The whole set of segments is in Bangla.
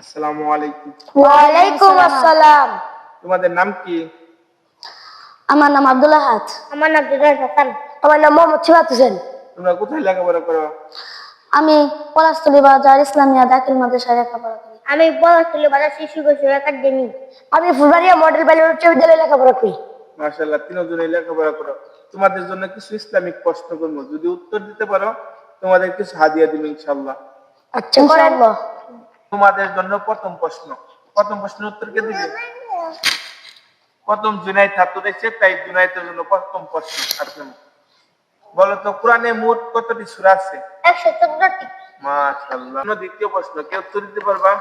আসসালামু আলাইকুম। ওয়ালাইকুম আসসালাম। তোমাদের নাম কি? আমার নাম আব্দুল আহাদ। আমার নাম জুনায়েদ হাসান। আমার নাম মোহাম্মদ সিরাত হোসেন। তোমরা কোথায় লেখাপড়া করো? আমি পলাশতলী বাজার ইসলামিয়া দাখিল মাদ্রাসায় লেখাপড়া করি। আমি পলাশতলী বাজার শিশু কিশোর একাডেমি। আমি ফুলবাড়িয়া মডেল বালিকা উচ্চ বিদ্যালয়ে লেখাপড়া করি। মাশাআল্লাহ, তিনজনেই লেখাপড়া করো। তোমাদের জন্য কিছু ইসলামিক প্রশ্ন করবো, যদি উত্তর দিতে পারো তোমাদের কিছু হাদিয়া দিব ইনশাআল্লাহ। আচ্ছা, ইনশাআল্লাহ। তোমাদের জন্য প্রথম প্রশ্নের উত্তর কে দিবে? প্রথম জুনায়েদ হাত উঠেছে, তাই জুনায়েদের জন্য প্রথম প্রশ্ন। আপনি বলো তো, কোরআনে মোট কতটি সূরা আছে? 114টি। মাশাআল্লাহ। দ্বিতীয় প্রশ্ন, কেউ উত্তর দিতে পারবা?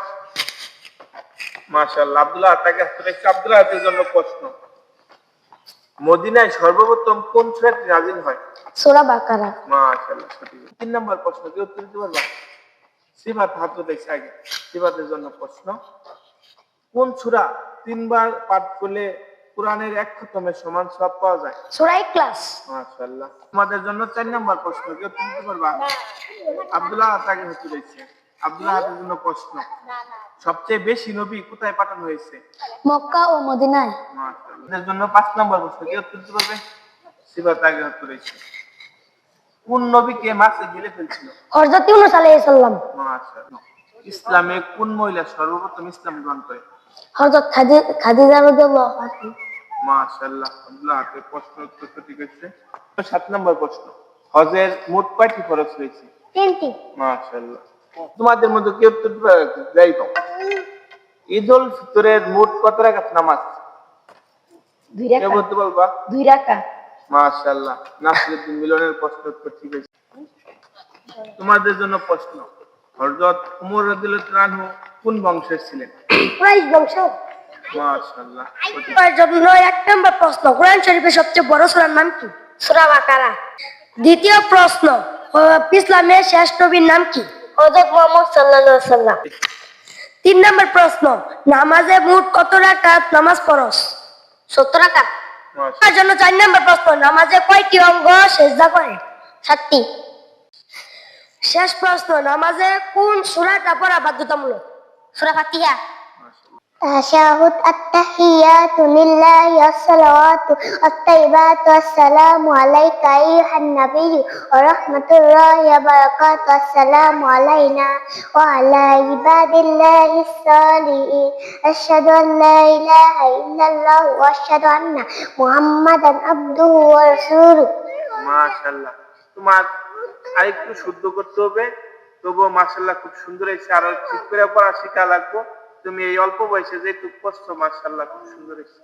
মাশাআল্লাহ, আব্দুল্লাহ তাকে হাত উঠেছে। আব্দুল্লাহর জন্য প্রশ্ন, মদিনায় সর্বপ্রথম কোন সূরাটি নাযিল হয়? সূরা বাকারা। মাশাআল্লাহ, সঠিক। 3 নম্বর প্রশ্ন, কেউ উত্তর দিতে পারবা? সিফাত হাত উঠেছে আগে। সিফাতের জন্য প্রশ্ন, কোন সূরা 3 বার পাঠ করলে কোরআনের এক খতমের সমান সওয়াব পাওয়া যায়? সূরা ইখলাস। মাশাআল্লাহ। তোমাদের জন্য 4 নম্বর প্রশ্ন, কেউ উত্তর দিতে পারবা? আব্দুল্লাহ তাকে হাত উঠেছে। আব্দুল্লাহর জন্য প্রশ্ন, সবচেয়ে বেশি নবী কোথায় পাঠানো হয়েছে? মক্কা ও মদিনায়। মাশাআল্লাহ। এর জন্য 5 নম্বর প্রশ্ন, কেউ উত্তর দিতে পারবে? সিফাত তাকে হাত উঠেছে। কোন নবীকে মাছে গিলে ফেলছিল? হযরত ইউনূস আলাইহিস সালাম। মাশাআল্লাহ। ইসলামে কোন মহিলা সর্বপ্রথম ইসলাম গ্রহণ করে? হযরত খাদিজা রাদিয়াল্লাহু আনহা। মাশাআল্লাহ, আব্দুল্লাহ হাতে প্রশ্ন উত্তর সঠিক হয়েছে। 7 নম্বর প্রশ্ন, হজের মোট কয়টি ফরজ রয়েছে? 3টি। মাশাআল্লাহ। তোমাদের মধ্যে কেউ উত্তর দিতে পারবে? যাই হোক, ঈদুল ফিতরের মোট কত রাকাত নামাজ? 2 কেউ রাকাত। বলতে পারবা? 2 রাকাত। মাশাআল্লাহ, নাসিরউদ্দিন মিলনের প্রশ্ন উত্তর ঠিক হয়েছে। তোমাদের জন্য প্রশ্ন, হযরত ওমর রাদিয়াল্লাহু আনহু কোন বংশের ছিলেন? কুরাইশ বংশ। মাশাআল্লাহ, সঠিক। এর জন্য 1 নম্বর প্রশ্ন, কোরআন শরীফের সবচেয়ে বড় সূরার নাম কি? সূরা বাকারা। দ্বিতীয় প্রশ্ন, ইসলামের শেষ নবীর নাম কি? হযরত মুহাম্মদ সাল্লাল্লাহু আলাইহি ওয়াসাল্লাম। 3 নম্বর প্রশ্ন, নামাজে মোট কত রাকাত নামাজ পড়স? 70 রাকাত। তার জন্য 4 নম্বর প্রশ্ন, নামাজে কয়টি অঙ্গ সিজদা করে? 7টি। শেষ প্রশ্ন, নামাজে কোন সূরাটা পড়া বাধ্যতামূলক? সূরা ফাতিহা। تشهد التحيات لله الصلوات الطيبات والسلام عليك أيها النبي ورحمة الله وبركاته. السلام علينا وعلى عباد الله الصالحين. أشهد أن لا إله إلا الله وأشهد أن محمدا عبده ورسوله. মাশাআল্লাহ। তোমার আরেকটু শুদ্ধ করতে হবে, তবুও মাশাআল্লাহ খুব সুন্দর হয়েছে। আরো ঠিক করে পড়া শেখা লাগবে। তুমি এই অল্প বয়সে যেটুকু পড়ছো, মাশাআল্লাহ খুব সুন্দর হয়েছে।